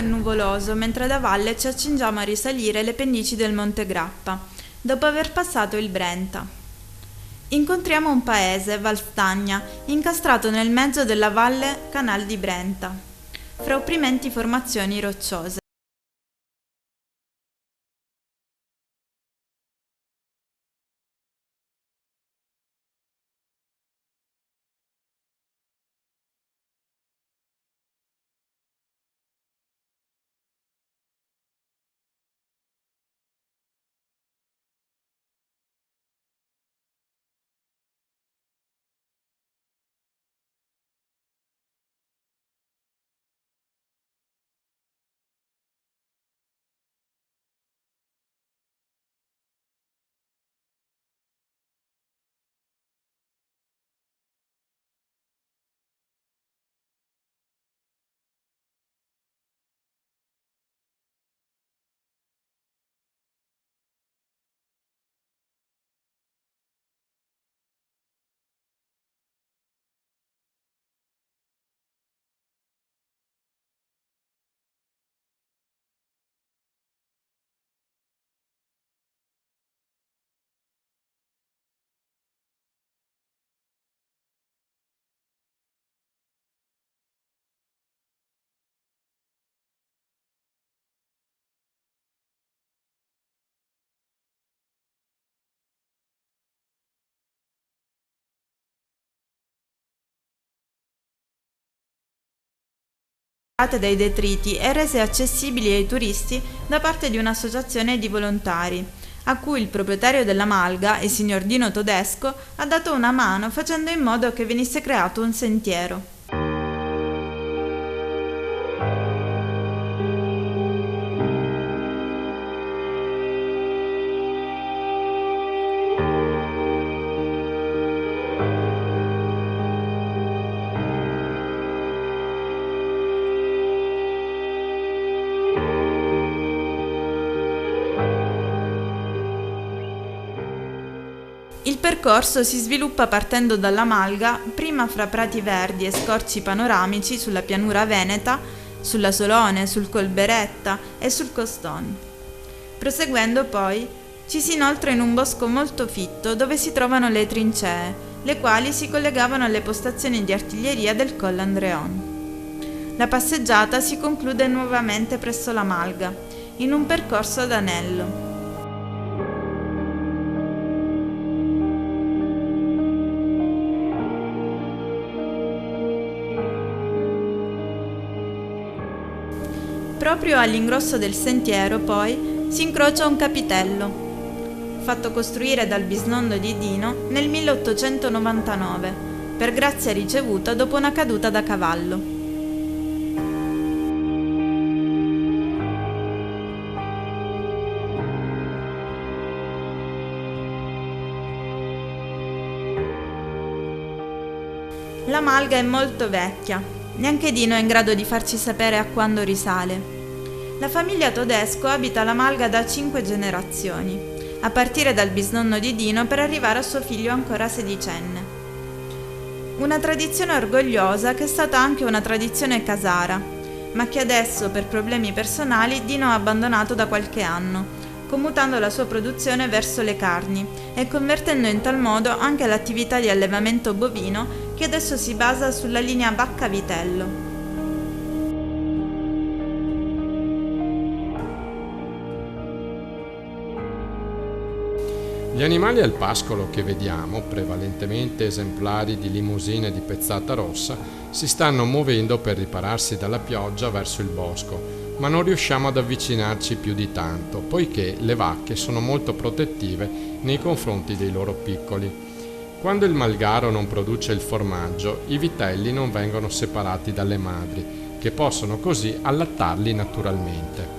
è nuvoloso, mentre da valle ci accingiamo a risalire le pendici del Monte Grappa, dopo aver passato il Brenta. Incontriamo un paese, Valstagna, incastrato nel mezzo della valle Canal di Brenta, fra opprimenti formazioni rocciose. Dai detriti e rese accessibili ai turisti da parte di un'associazione di volontari, a cui il proprietario della malga, il signor Dino Todesco, ha dato una mano facendo in modo che venisse creato un sentiero. Il percorso si sviluppa partendo dalla malga, prima fra prati verdi e scorci panoramici sulla pianura veneta, sulla Solone, sul Colberetta e sul Costone. Proseguendo poi ci si inoltra in un bosco molto fitto dove si trovano le trincee, le quali si collegavano alle postazioni di artiglieria del Colle Andreon. La passeggiata si conclude nuovamente presso la malga, in un percorso ad anello. Proprio all'ingrosso del sentiero, poi, si incrocia un capitello, fatto costruire dal bisnonno di Dino nel 1899, per grazia ricevuta dopo una caduta da cavallo. La malga è molto vecchia, neanche Dino è in grado di farci sapere a quando risale. La famiglia Todesco abita la malga da 5 generazioni, a partire dal bisnonno di Dino per arrivare a suo figlio ancora sedicenne. Una tradizione orgogliosa che è stata anche una tradizione casara, ma che adesso per problemi personali Dino ha abbandonato da qualche anno, commutando la sua produzione verso le carni e convertendo in tal modo anche l'attività di allevamento bovino che adesso si basa sulla linea vacca-vitello. Gli animali al pascolo che vediamo, prevalentemente esemplari di limusine di pezzata rossa, si stanno muovendo per ripararsi dalla pioggia verso il bosco, ma non riusciamo ad avvicinarci più di tanto, poiché le vacche sono molto protettive nei confronti dei loro piccoli. Quando il malgaro non produce il formaggio, i vitelli non vengono separati dalle madri, che possono così allattarli naturalmente.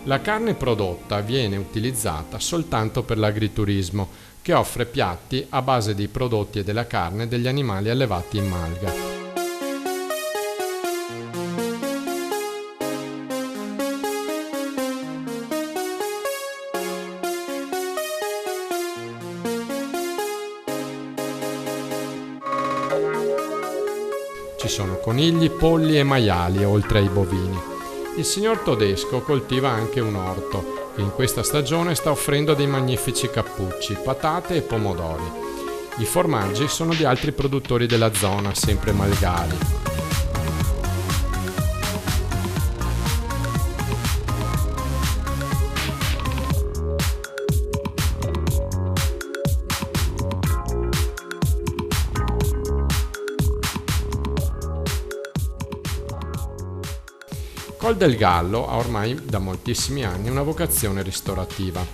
La carne prodotta viene utilizzata soltanto per l'agriturismo, che offre piatti a base dei prodotti e della carne degli animali allevati in malga. sono conigli, polli e maiali, oltre ai bovini. Il signor Todesco coltiva anche un orto e in questa stagione sta offrendo dei magnifici cappucci, patate e pomodori. I formaggi sono di altri produttori della zona, sempre malgali. Col del Gallo ha ormai da moltissimi anni una vocazione ristorativa.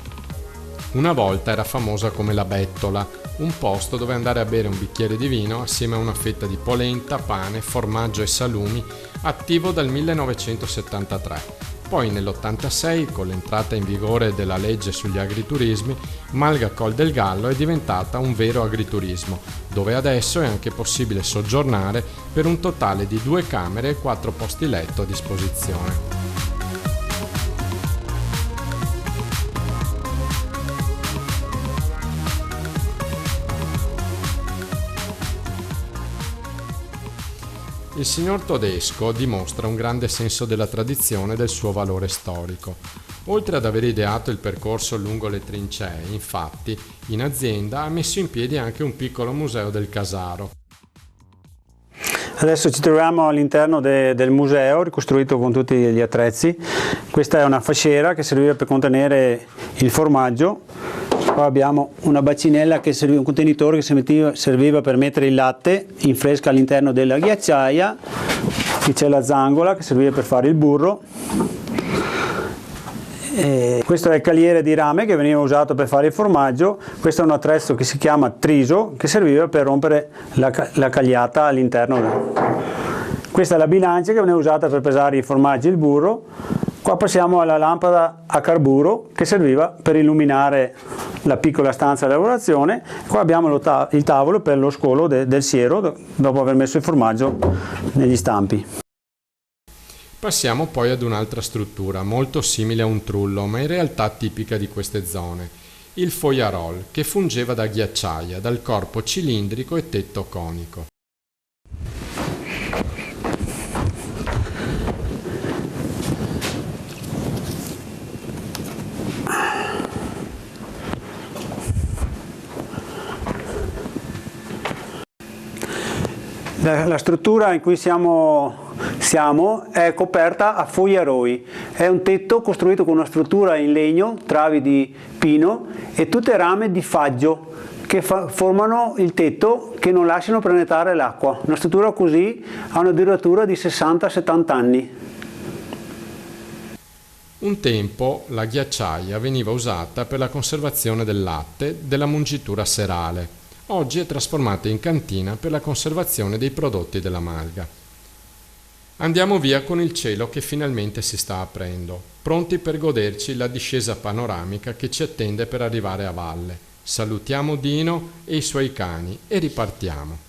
Una volta era famosa come la Bettola, un posto dove andare a bere un bicchiere di vino assieme a una fetta di polenta, pane, formaggio e salumi, attivo dal 1973. Poi nell'86, con l'entrata in vigore della legge sugli agriturismi, Malga Col del Gallo è diventata un vero agriturismo, dove adesso è anche possibile soggiornare per un totale di 2 camere e 4 posti letto a disposizione. Il signor Todesco dimostra un grande senso della tradizione e del suo valore storico. Oltre ad aver ideato il percorso lungo le trincee, infatti, in azienda ha messo in piedi anche un piccolo museo del Casaro. Adesso ci troviamo all'interno del museo, ricostruito con tutti gli attrezzi. Questa è una fasciera che serviva per contenere il formaggio. Qua abbiamo una bacinella che serviva, un contenitore che serviva per mettere il latte in fresca all'interno della ghiacciaia. Qui c'è la zangola che serviva per fare il burro. E questo è il caliere di rame che veniva usato per fare il formaggio. Questo è un attrezzo che si chiama triso, che serviva per rompere la cagliata all'interno. Questa è la bilancia che veniva usata per pesare i formaggi e il burro. Qua passiamo alla lampada a carburo che serviva per illuminare la piccola stanza di lavorazione. Qua abbiamo il tavolo per lo scolo del siero dopo aver messo il formaggio negli stampi. Passiamo poi ad un'altra struttura, molto simile a un trullo, ma in realtà tipica di queste zone, il foiarol, che fungeva da ghiacciaia, dal corpo cilindrico e tetto conico. La struttura in cui siamo è coperta a foiaroi, è un tetto costruito con una struttura in legno, travi di pino e tutte rame di faggio che formano il tetto che non lasciano penetrare l'acqua. Una struttura così ha una duratura di 60-70 anni. Un tempo la ghiacciaia veniva usata per la conservazione del latte della mungitura serale. Oggi è trasformata in cantina per la conservazione dei prodotti della Malga. Andiamo via con il cielo che finalmente si sta aprendo, pronti per goderci la discesa panoramica che ci attende per arrivare a valle. Salutiamo Dino e i suoi cani e ripartiamo.